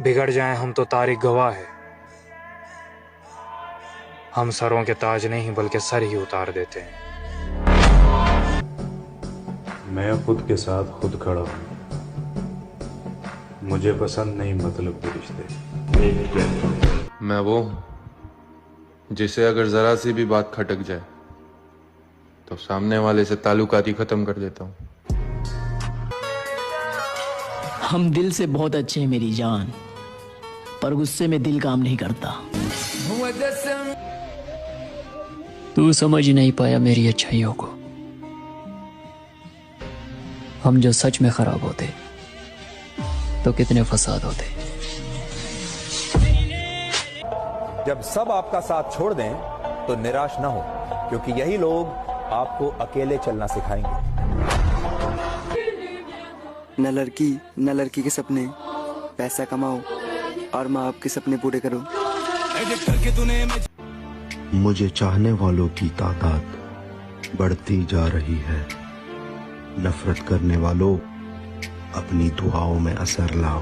बिगड़ जाएं हम तो तारीख गवाह है। हम सरों के ताज नहीं बल्कि सर ही उतार देते हैं। मैं खुद के साथ खुद खड़ा हूं। मुझे पसंद नहीं मतलब के रिश्ते। मैं वो हूं जिसे अगर जरा सी भी बात खटक जाए तो सामने वाले से ताल्लुकात ही खत्म कर देता हूं। हम दिल से बहुत अच्छे हैं मेरी जान, पर गुस्से में दिल काम नहीं करता। तू समझ नहीं पाया मेरी अच्छाइयों को। हम जो सच में खराब होते तो कितने फसाद होते। जब सब आपका साथ छोड़ दें तो निराश ना हो, क्योंकि यही लोग आपको अकेले चलना सिखाएंगे। न लड़की के सपने, पैसा कमाओ और माँ बाप के सपने पूरे करो। मुझे चाहने वालों की तादाद बढ़ती जा रही है। नफरत करने वालों, अपनी दुआओं में असर लाओ।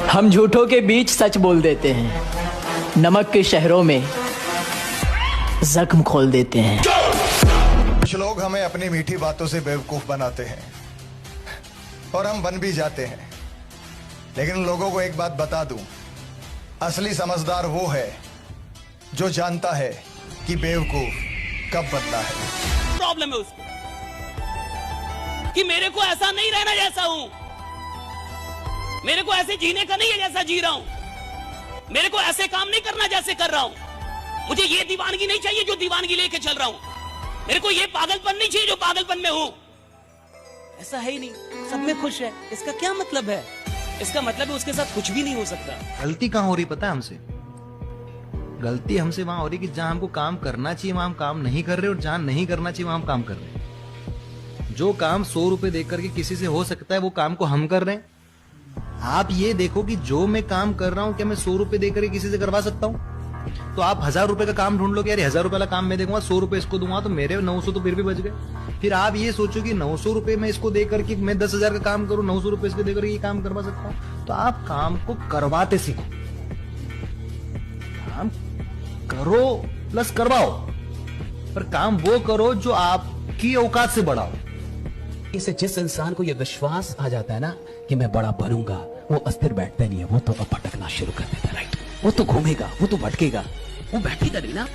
हम झूठों के बीच सच बोल देते हैं, नमक के शहरों में जख्म खोल देते हैं। कुछ लोग हमें अपनी मीठी बातों से बेवकूफ बनाते हैं और हम बन भी जाते हैं। लेकिन लोगों को एक बात बता दूं, असली समझदार वो है जो जानता है कि बेवकूफ कब बनता है। प्रॉब्लम है उसको कि मेरे को ऐसा नहीं रहना जैसा हूं, मेरे को ऐसे जीने का नहीं है जैसा जी रहा हूं, मेरे को ऐसे काम नहीं करना जैसे कर रहा हूं, मुझे ये दीवानगी नहीं चाहिए जो दीवानगी लेके चल रहा हूं, मेरे को ये पागलपन नहीं चाहिए जो पागलपन में हूं। ऐसा है ही नहीं, सब में खुश है। इसका क्या मतलब है? इसका मतलब है उसके साथ कुछ भी नहीं हो सकता। गलती कहाँ हो रही पता है हमसे? गलती हमसे वहां हो रही कि जहां हमको काम करना चाहिए वहां हम काम नहीं कर रहे, और जहां नहीं करना चाहिए वहां हम काम कर रहे हैं। जो काम 100 रुपए देकर के किसी से हो सकता है वो काम को हम कर रहे हैं। आप ये देखो कि जो मैं काम कर रहा हूं क्या मैं 100 रुपए देकर किसी से करवा सकता हूं? तो आप 1000 रुपए का काम ढूंढ लो कि यार 1000 रुपए वाला काम मैं देखूंगा, 100 रुपए इसको दूंगा तो मेरे 900 तो फिर भी बच गए। फिर आप ये सोचो कि 900 रुपए में इसको देकर के मैं 10,000 का काम करूं, 900 रुपए इसको देकर ये काम करवा सकता हूं। तो आप काम को करवाते सीखो, काम करो प्लस करवाओ, पर काम वो करो जो आपकी औकात से बड़ा हो। इसे जिस इंसान को ये विश्वास आ जाता है ना कि मैं बड़ा बनूंगा, वो अस्थिर बैठता नहीं है, वो तो अब भटकना शुरू कर देता है। राइट, वो तो घूमेगा, वो तो भटकेगा, वो बैठेगा नहीं ना,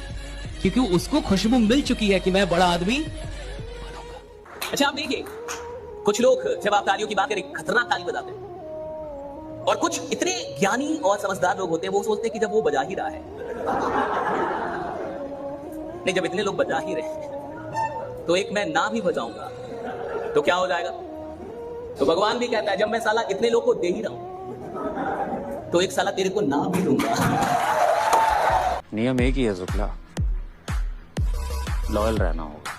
क्योंकि उसको खुशबू मिल चुकी है कि मैं बड़ा आदमी बनूंगा। अच्छा आप देखिए, कुछ लोग जब आप तालियों की बात करें खतरनाक ताली बजाते हैं, और कुछ इतने ज्ञानी और समझदार लोग होते हैं वो सोचते हैं कि जब वो बजा ही रहा है, नहीं जब इतने लोग बजा ही रहे हैं तो एक मैं ना भी बजाऊंगा तो क्या हो जाएगा? तो भगवान भी कहता है जब मैं साला इतने लोग को दे ही रहा हूं तो एक साला तेरे को ना भी दूंगा। नियम एक ही है जुगला, लॉयल रहना होगा।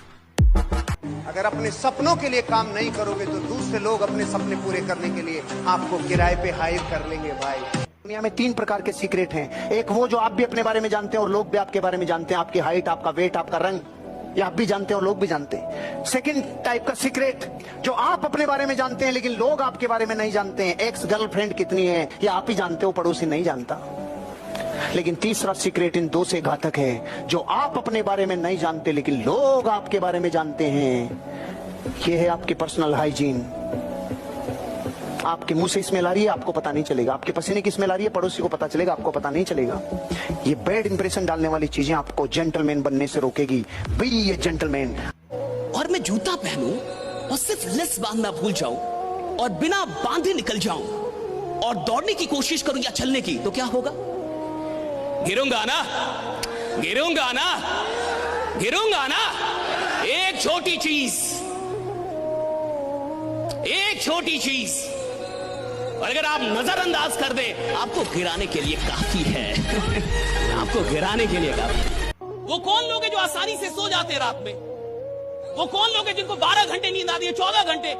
अगर अपने सपनों के लिए काम नहीं करोगे तो दूसरे लोग अपने सपने पूरे करने के लिए आपको किराए पे हायर कर लेंगे। भाई दुनिया में 3 प्रकार के सीक्रेट हैं। एक वो जो आप भी अपने बारे में जानते हैं और लोग भी आपके बारे में जानते हैं, आपकी हाइट, आपका वेट, आपका रंग, ये आप भी जानते हैं और लोग भी जानते हैं। सेकंड टाइप का सीक्रेट जो आप अपने बारे में जानते हैं लेकिन लोग आपके बारे में नहीं जानते हैं। एक्स गर्लफ्रेंड कितनी है ये आप ही जानते हो, पड़ोसी नहीं जानता। लेकिन तीसरा सीक्रेट इन 2 से घातक है, जो आप अपने बारे में नहीं जानते लेकिन लोग आपके बारे में जानते हैं। ये है आपकी पर्सनल हाइजीन। आपके मुंह से स्मेल आ रही है, आपको पता नहीं चलेगा। आपके पसीने की स्मेल आ रही है, पड़ोसी को पता चलेगा, आपको पता नहीं चलेगा। ये बैड इंप्रेशन डालने वाली चीजें आपको जेंटलमैन बनने से रोकेगी। बी ए जेंटलमैन। और मैं जूता पहनूं और सिर्फ लेस बांधना भूल जाऊं और बिना बांधे निकल जाऊं और दौड़ने की कोशिश करूं या चलने की, तो क्या होगा? गिरूंगा ना, गिरूंगा ना, गिरूंगा ना। एक छोटी चीज, एक छोटी चीज और अगर आप नजरअंदाज कर दें, आपको गिराने के लिए काफी है। आपको गिराने के लिए काफी। वो कौन लोग हैं जो आसानी से सो जाते हैं रात में? वो कौन लोग हैं जिनको 12 घंटे नींद आती है, 14 घंटे?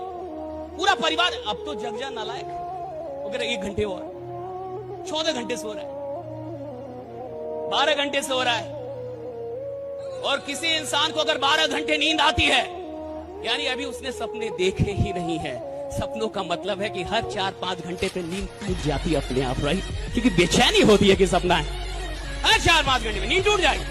पूरा परिवार अब तो जग जा नालायक, वो कह रहे 1 घंटे और, 14 घंटे सो रहा है, 12 घंटे सो रहा है। और किसी इंसान को अगर 12 घंटे नींद आती है यानी अभी उसने सपने देखे ही नहीं है। सपनों का मतलब है कि हर 4-5 घंटे पे नींद टूट जाती है अपने आप, राइट? क्योंकि बेचैनी होती है कि सपना है, हर 4-5 घंटे में नींद टूट जाएगी।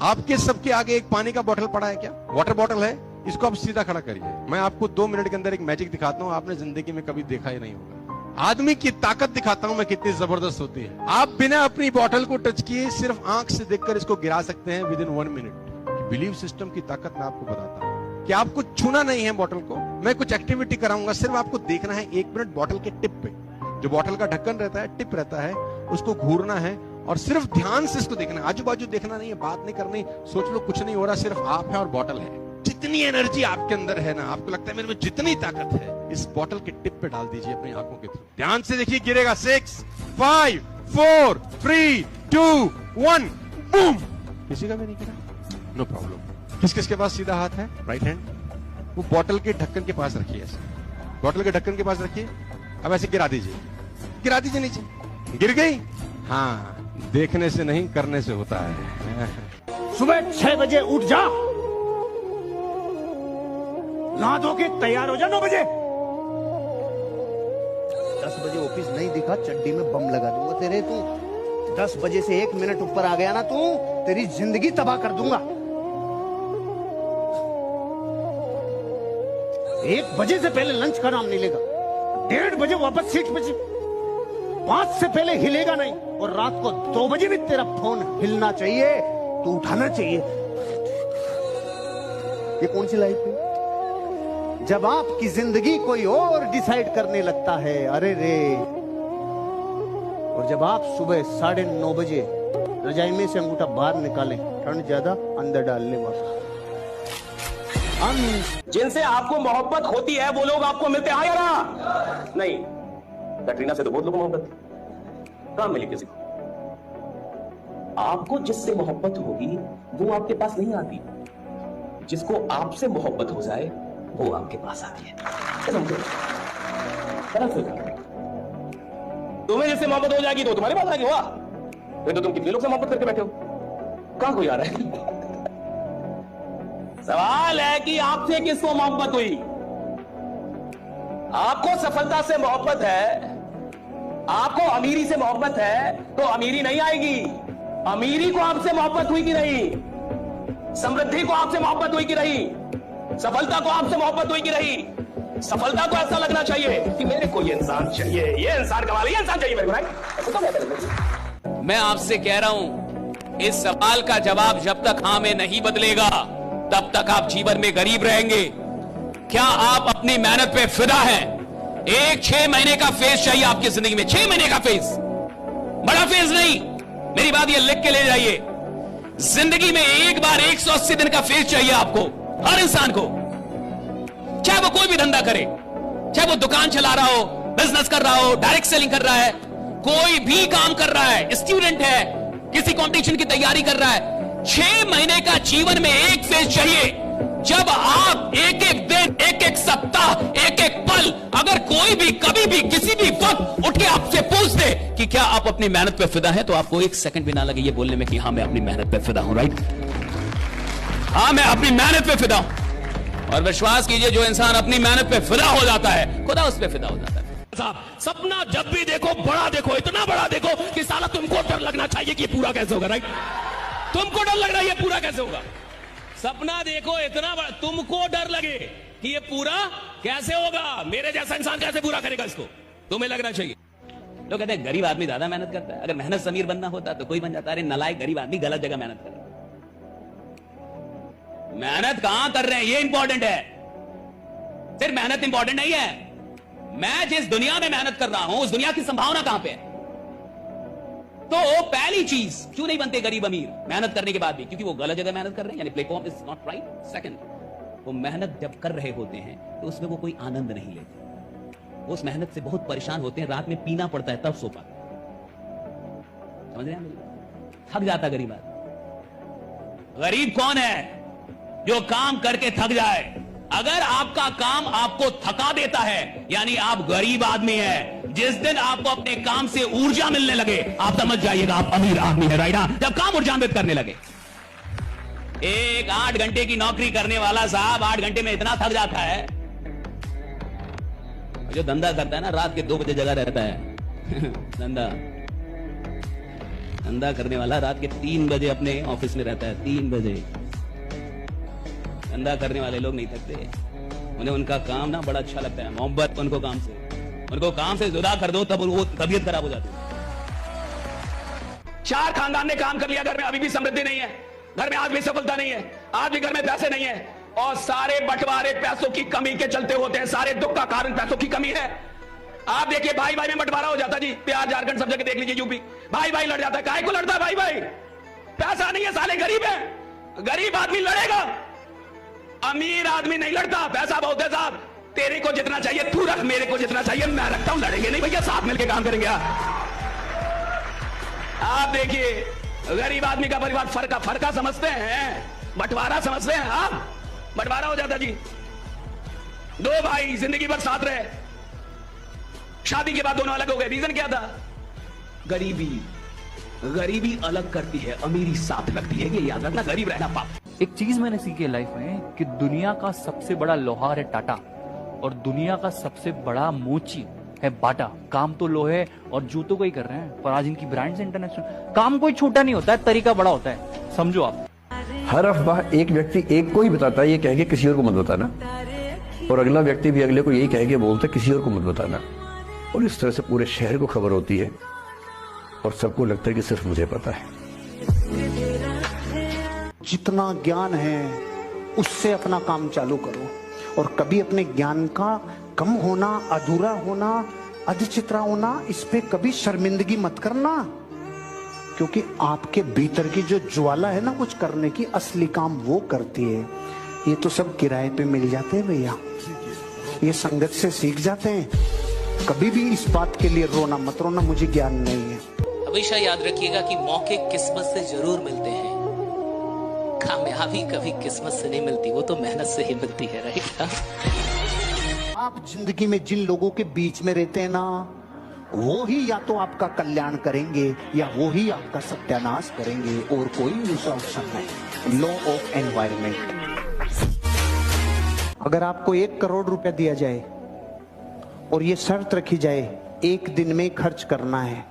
आपके सबके आगे एक पानी का बोतल पड़ा है क्या? वाटर बॉटल है, इसको आप सीधा खड़ा करिए। मैं आपको 2 मिनट के अंदर एक मैजिक दिखाता हूँ, आपने जिंदगी में कभी देखा ही नहीं होगा। आदमी की ताकत दिखाता हूँ मैं कितनी जबरदस्त होती है। आप बिना अपनी बॉटल को टच किए सिर्फ आंख से देखकर इसको गिरा सकते हैं with in 1 minute. Believe system की ताकत मैं आपको बताता हूँ कि आपको छूना नहीं है बॉटल को। मैं कुछ एक्टिविटी कराऊंगा, सिर्फ आपको देखना है 1 मिनट बॉटल के टिप पे, जो बॉटल का ढक्कन रहता है, टिप रहता है, उसको घूरना है और सिर्फ ध्यान से इसको देखना है। आजू बाजू देखना नहीं है, बात नहीं करनी, सोच लो कुछ नहीं हो रहा, सिर्फ आप है और बॉटल है। जितनी एनर्जी आपके अंदर है ना, आपको लगता है मेरे में जितनी ताकत है, इस बॉटल के टिप पे डाल दीजिए अपनी आंखों के थ्रू। ध्यान से देखिए, गिरेगा 6, 5, 4, 3, 2, 1, बूम। किसी का भी नहीं गिरा, नो प्रॉब्लम। किस किस के पास सीधा हाथ है? Right hand. वो बॉटल के ढक्कन के पास रखिए, ऐसे बॉटल के ढक्कन के पास रखिए। अब ऐसे गिरा दीजिए नीचे। गिर गई? हाँ, देखने से नहीं करने से होता है। सुबह 6 बजे उठ जा, नहा धो के तैयार हो जा 9 बजे। 10 बजे ऑफिस नहीं दिखा, चड्डी में बम लगा दूंगा तेरे। तू 10 बजे से 1 मिनट ऊपर आ गया ना, तू तेरी जिंदगी तबाह कर दूंगा। 1 बजे से पहले लंच का नाम नहीं लेगा, 1:30 बजे वापस सीट पे, 5 से पहले हिलेगा नहीं, और रात को 2 बजे भी तेरा फोन हिलना चाहिए, तू उठाना चाहिए। ये कौन सी लाइफ है जब आपकी जिंदगी कोई और डिसाइड करने लगता है? अरे रे। और जब आप सुबह 9:30 बजे रजाई में से अंगूठा बाहर निकालें, ठंड ज्यादा, अंदर डाल ले वापस। जिनसे आपको मोहब्बत होती है वो लोग आपको मिलते हैं या ना? नहीं, कैटरीना से तो बहुत लोग मोहब्बत कहां मिली किसी को। आपको जिससे मोहब्बत होगी वो आपके पास नहीं आती, जिसको आपसे मोहब्बत हो जाए वो आपके पास आती है। तुम्हें जिससे मोहब्बत हो जाएगी तो तुम्हारे पास आएगी। वाह, फिर तो तुम कितने लोग से मोहब्बत करके बैठे हो, कहां कोई आ रहा है? सवाल है कि आपसे किसको मोहब्बत हुई? आपको सफलता से मोहब्बत है, आपको अमीरी से मोहब्बत है, तो अमीरी नहीं आएगी। अमीरी को आपसे मोहब्बत हुई कि नहीं? समृद्धि को आपसे मोहब्बत हुई कि नहीं? सफलता को आपसे मोहब्बत हुई कि नहीं? सफलता को ऐसा लगना चाहिए कि मेरे को ये इंसान चाहिए, ये इंसान कमाल, ये इंसान चाहिए मेरे को। मैं आपसे कह रहा हूं, इस सवाल का जवाब जब तक हाँ में नहीं बदलेगा तब तक आप जीवन में गरीब रहेंगे। क्या आप अपनी मेहनत पे फिदा हैं? एक 6 महीने का फेज चाहिए आपकी जिंदगी में, 6 महीने का फेज, बड़ा फेज नहीं। मेरी बात ये लिख के ले जाइए, जिंदगी में एक बार 180 दिन का फेज चाहिए आपको, हर इंसान को। चाहे वो कोई भी धंधा करे, चाहे वो दुकान चला रहा हो, बिजनेस कर रहा हो, डायरेक्ट सेलिंग कर रहा है, कोई भी काम कर रहा है, स्टूडेंट है, किसी कंपटीशन की तैयारी कर रहा है, 6 महीने का जीवन में एक फेज चाहिए। जब आप एक एक दिन, एक एक सप्ताह, एक एक पल, अगर कोई भी कभी भी किसी भी वक्त उठ के आपसे पूछ दे कि क्या आप अपनी मेहनत पे फिदा है, तो आपको 1 सेकंड भी ना लगे ये बोलने में कि हाँ मैं अपनी मेहनत पे फिदा हूं। राइट, हाँ मैं अपनी मेहनत पे फिदा हूं। और विश्वास कीजिए, जो इंसान अपनी मेहनत पे फिदा हो जाता है, खुदा उस पे फिदा हो जाता है। सपना जब भी देखो बड़ा देखो, इतना बड़ा देखो कि साला तुमको डर लगना चाहिए कि पूरा कैसे होगा। राइट, तुमको डर लग रहा है ये पूरा कैसे होगा। सपना देखो इतना बड़ा, तुमको डर लगे कि ये पूरा कैसे होगा, मेरे जैसा इंसान कैसे पूरा करेगा इसको, तुम्हें लगना चाहिए। लोग कहते हैं गरीब आदमी ज्यादा मेहनत करता है, अगर मेहनत समीर बनना होता तो कोई बन जाता। अरे नलायक गरीब आदमी गलत जगह मेहनत कर रहा है। मेहनत कहां कर रहे हैं ये इंपॉर्टेंट है, सिर्फ मेहनत इंपॉर्टेंट नहीं है। मैं जिस दुनिया में मेहनत कर रहा हूं उस दुनिया की संभावना कहां पे है। तो पहली चीज, क्यों नहीं बनते गरीब अमीर मेहनत करने के बाद भी? क्योंकि वो गलत जगह मेहनत कर रहे हैं, यानी platform is not right. Second, वो मेहनत जब कर रहे होते हैं तो उसमें वो कोई आनंद नहीं लेते, वो उस मेहनत से बहुत परेशान होते हैं, रात में पीना पड़ता है तब सो पाते। समझ रहे हैं? थक जाता गरीब आदमी। गरीब कौन है? जो काम करके थक जाए। अगर आपका काम आपको थका देता है यानी आप गरीब आदमी हैं। जिस दिन आपको अपने काम से ऊर्जा मिलने लगे आप समझ जाइएगा आप अमीर आदमी है। राइट, जब काम ऊर्जान्वित करने लगे। एक 8 घंटे की नौकरी करने वाला साहब 8 घंटे में इतना थक जाता है जो धंधा करता है ना, रात के 2 बजे जगा रहता है धंधा करने वाला रात के 3 बजे अपने ऑफिस में रहता है। 3 बजे धंधा करने वाले लोग नहीं थकते, उन्हें उनका काम ना बड़ा अच्छा लगता है। मोहब्बत उनको काम से जुदा कर दो, तब वो तबीयत खराब हो जाती है। 4 खानदान ने काम कर लिया, घर में अभी भी समृद्धि नहीं है, घर में आज भी सफलता नहीं है, आज भी घर में पैसे नहीं है, और सारे बंटवारे पैसों की कमी के चलते होते हैं। सारे दुख का कारण पैसों की कमी है। आप देखिए, भाई भाई में बंटवारा हो जाता जी, बिहार झारखंड सब जगह देख लीजिए, यूपी भाई भाई लड़ जाता है। काहे को लड़ता है भाई भाई? पैसा नहीं है, साले गरीब है। गरीब आदमी लड़ेगा, अमीर आदमी नहीं लड़ता। पैसा बहुत है साहब, तेरे को जितना चाहिए तू रख, मेरे को जितना चाहिए मैं रखता हूं। लड़ेंगे नहीं भैया, साथ मिलकर काम करेंगे। आप देखिए, गरीब आदमी का परिवार फरका समझते हैं, बंटवारा समझते हैं। आप बंटवारा हो जाता जी। 2 भाई जिंदगी भर साथ रहे, शादी के बाद दोनों अलग हो गए। रीजन क्या था? गरीबी अलग करती है, अमीरी साथ लगती है। ये याद रखना, गरीब रहना पाप। एक चीज मैंने सीखी है लाइफ में कि दुनिया का सबसे बड़ा लोहार है टाटा, और दुनिया का सबसे बड़ा मोची है बाटा। काम तो लोहे और जूतों को ही कर रहे हैं, पर आज इनकी ब्रांड्स इंटरनेशनल। काम कोई छोटा नहीं होता है, तरीका बड़ा होता है, समझो आप। हर अफवाह एक व्यक्ति एक को ही बताता है, ये कह के किसी और को मत बताना, और अगला व्यक्ति भी अगले को यही कह के बोलता है, किसी और को मत बताना। और इस तरह से पूरे शहर को खबर होती है, और सबको लगता है कि सिर्फ मुझे पता है। जितना ज्ञान है उससे अपना काम चालू करो, और कभी अपने ज्ञान का कम होना, अधूरा होना, अधिचित्रा होना, इस पे कभी शर्मिंदगी मत करना। क्योंकि आपके भीतर की जो ज्वाला है ना कुछ करने की, असली काम वो करती है। ये तो सब किराए पे मिल जाते हैं भैया, ये संगत से सीख जाते हैं। कभी भी इस बात के लिए रोना मत, रोना मुझे ज्ञान नहीं है। हमेशा याद रखिएगा कि मौके किस्मत से जरूर मिलते हैं, कामयाबी कभी किस्मत से नहीं मिलती, वो तो मेहनत से ही मिलती है। राइट। आप जिंदगी में जिन लोगों के बीच में रहते हैं ना, वो ही या तो आपका कल्याण करेंगे या वो ही आपका सत्यानाश करेंगे, और कोई दूसरा ऑप्शन नहीं। Law of environment. अगर आपको 1 करोड़ रुपया दिया जाए और ये शर्त रखी जाए 1 दिन में खर्च करना है,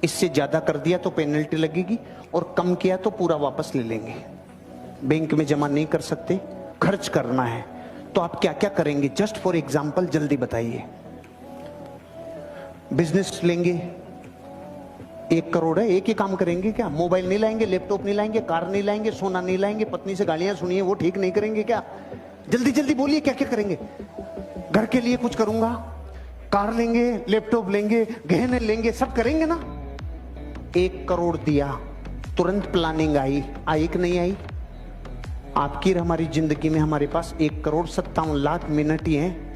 इससे ज्यादा कर दिया तो पेनल्टी लगेगी, और कम किया तो पूरा वापस ले लेंगे। बैंक में जमा नहीं कर सकते, खर्च करना है, तो आप क्या क्या करेंगे? जस्ट फॉर एग्जाम्पल जल्दी बताइए। बिजनेस लेंगे, 1 करोड़ है, एक ही काम करेंगे क्या? मोबाइल नहीं लाएंगे, लैपटॉप नहीं लाएंगे, कार नहीं लाएंगे, सोना नहीं लाएंगे, पत्नी से गालियां सुनिए वो ठीक नहीं करेंगे क्या? जल्दी जल्दी बोलिए क्या क्या करेंगे? घर के लिए कुछ करूंगा, कार लेंगे, लैपटॉप लेंगे, गहने लेंगे, सब करेंगे ना। 1 करोड़ दिया, तुरंत प्लानिंग आई कि नहीं आई? आपकी हमारी जिंदगी में हमारे पास 1,57,00,000 मिनट ही हैं।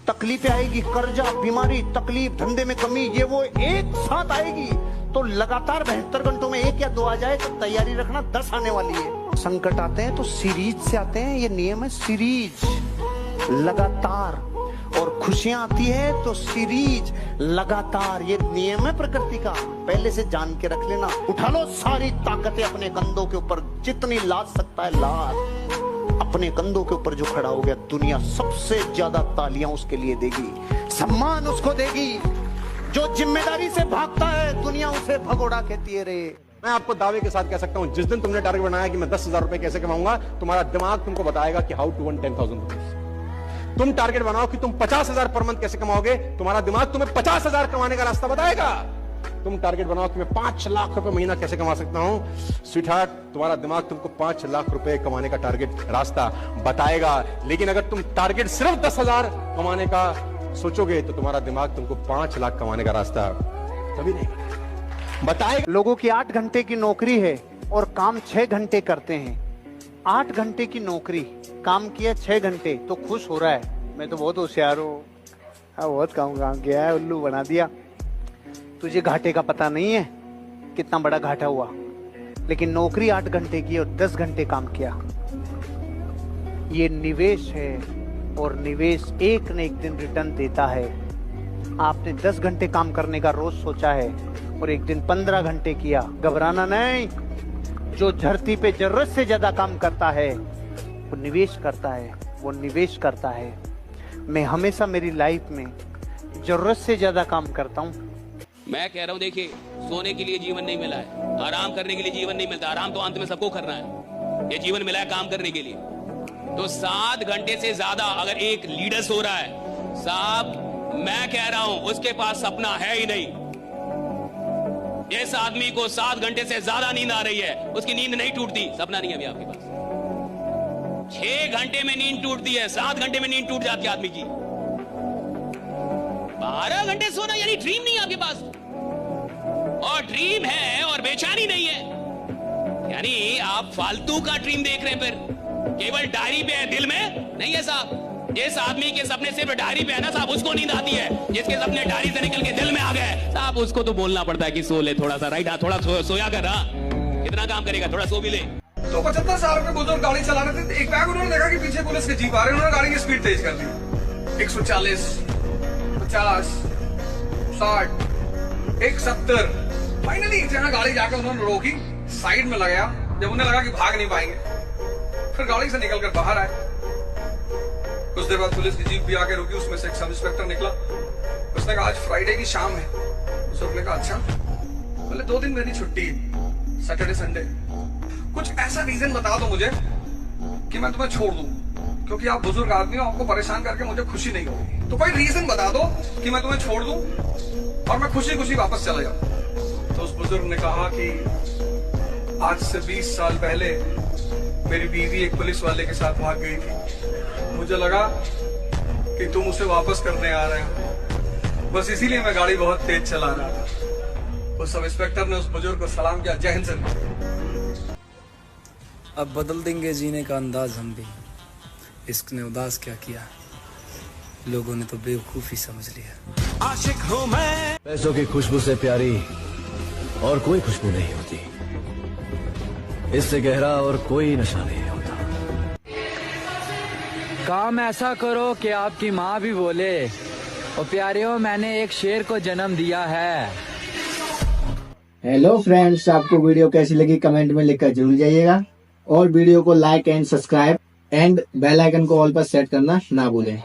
तकलीफें आएगी, कर्जा, बीमारी, तकलीफ, धंधे में कमी, ये वो एक साथ आएगी, तो लगातार 72 घंटों में 1 या 2 आ जाए तो तैयारी रखना 10 आने वाली है। संकट आते हैं तो सीरीज से आते हैं, ये नियम है सीरीज, लगातार। और खुशियां आती है तो सीरीज, लगातार, ये नियम है प्रकृति का। पहले से जान के रख लेना। उठा लो सारी ताकतें अपने कंधों के ऊपर, जितनी लाद सकता है लाद। अपने कंधों के ऊपर जो खड़ा हो गया, दुनिया सबसे ज्यादा तालियां उसके लिए देगी, सम्मान उसको देगी। जो जिम्मेदारी से भागता है, दुनिया उसे भगोड़ा कहती है रे। मैं आपको दावे के साथ कह सकता हूं, जिस दिन तुमने टारगेट बनाया कि मैं 10,000 रुपए कैसे कमाऊंगा, तुम्हारा दिमाग तुमको बताएगा कि हाउ टू अर्न 10,000 रुपीज। तुम टारगेट बनाओ कि तुम 50,000 पर मंथ कैसे कमाओगे, तुम्हारा दिमाग तुम्हें 50,000 कमाने का रास्ता बताएगा। तुम टारगेट बनाओ कि मैं 5 लाख रुपए महीना कैसे कमा सकता हूं, स्वीटहार्ट, तुम्हारा दिमाग तुमको 5 लाख रुपए कमाने का टारगेट रास्ता बताएगा। लेकिन अगर तुम टारगेट सिर्फ 10,000 कमाने का सोचोगे, तो तुम्हारा दिमाग तुमको 5 लाख कमाने का रास्ता कभी नहीं बताएगा। लोगों की 8 घंटे की नौकरी है और काम 6 घंटे करते हैं। 8 घंटे की नौकरी, काम किया 6 घंटे, तो खुश हो रहा है, मैं तो बहुत होशियार हूँ, बहुत काम किया है, उल्लू बना दिया। तुझे घाटे का पता नहीं है कितना बड़ा घाटा हुआ। लेकिन नौकरी 8 घंटे की और 10 घंटे काम किया, ये निवेश है, और निवेश एक न एक दिन रिटर्न देता है। आपने 10 घंटे काम करने का रोज सोचा है और एक दिन 15 घंटे किया, घबराना नहीं। जो धरती पे जरूरत से ज्यादा काम करता है वो निवेश करता है, वो निवेश करता है। मैं हमेशा मेरी लाइफ में जरूरत से ज्यादा काम करता हूँ। मैं कह रहा हूँ देखिए, सोने के लिए जीवन नहीं मिला है, आराम करने के लिए जीवन नहीं मिलता। आराम तो अंत में सबको करना है, ये जीवन मिला है काम करने के लिए। तो 7 घंटे से ज्यादा अगर एक लीडर सो रहा है, साहब मैं कह रहा हूं उसके पास सपना है ही नहीं। इस आदमी को 7 घंटे से ज्यादा नींद आ रही है, उसकी नींद नहीं टूटती, सपना नहीं है अभी आपके पास। 6 घंटे में नींद टूटती है, 7 घंटे में नींद टूट जाती है आदमी की। 12 घंटे सोना यानी ड्रीम नहीं है आपके पास, और ड्रीम है और बेचैनी नहीं है, यानी आप फालतू का ड्रीम देख रहे हैं। फिर केवल डायरी पे है, दिल में नहीं है साहब। जिस आदमी के सपने सिर्फ डायरी पे है ना साहब, उसको नींद आती है। जिसके सपने डायरी से निकल के दिल में आ गए साहब, उसको तो बोलना पड़ता है कि सो ले थोड़ा सा, राइट? थोड़ा सोया कर रहा, कितना काम करेगा, थोड़ा सो भी ले। तो 75 साल के बुजुर्ग गाड़ी चला रहे थे, एक बैग उन्होंने देखा कि पीछे पुलिस के जीप आ रहे हैं, उन्होंने गाड़ी की स्पीड तेज कर दी। 140, 50, 60, 170। फाइनली जहां गाड़ी जाकर उन्होंने रोकी, साइड में लगाया। जब उन्हें लगा कि भाग नहीं पाएंगे, फिर गाड़ी से निकलकर बाहर आए। कुछ देर बाद पुलिस की जीप भी आके रुकी, उसमें से एक सब इंस्पेक्टर निकला। उसने कहा आज फ्राइडे की शाम है। उसने कहा अच्छा, बोले 2 दिन मेरी छुट्टी है, सैटरडे संडे। कुछ ऐसा रीजन बता दो मुझे कि मैं तुम्हें छोड़ दूं, क्योंकि आप बुजुर्ग आदमी हो, आपको परेशान करके मुझे खुशी नहीं होगी। तो कोई रीजन बता दो कि मैं तुम्हें छोड़ दूं और मैं खुशी खुशी वापस चला जाऊं। तो उस बुजुर्ग ने कहा कि आज से 20 साल पहले मेरी बीवी एक पुलिस वाले के साथ भाग गई थी। मुझे लगा कि तुम उसे वापस करने आ रहे हो, बस इसीलिए मैं गाड़ी बहुत तेज चला रहा था। उस सब इंस्पेक्टर ने उस बुजुर्ग को सलाम किया, जय हिंद सर। अब बदल देंगे जीने का अंदाज हम भी, इश्क ने उदास क्या किया, लोगों ने तो बेवकूफी समझ लिया। आशिक हूं मैं। पैसों की खुशबू से प्यारी और कोई खुशबू नहीं होती, इससे गहरा और कोई नशा नहीं होता। काम ऐसा करो कि आपकी माँ भी बोले, और प्यारियों मैंने एक शेर को जन्म दिया है। हेलो फ्रेंड्स, आपको वीडियो कैसी लगी कमेंट में लिखकर जरूर जाइएगा, और वीडियो को like and subscribe and bell icon को ऑल पर सेट करना ना भूलें।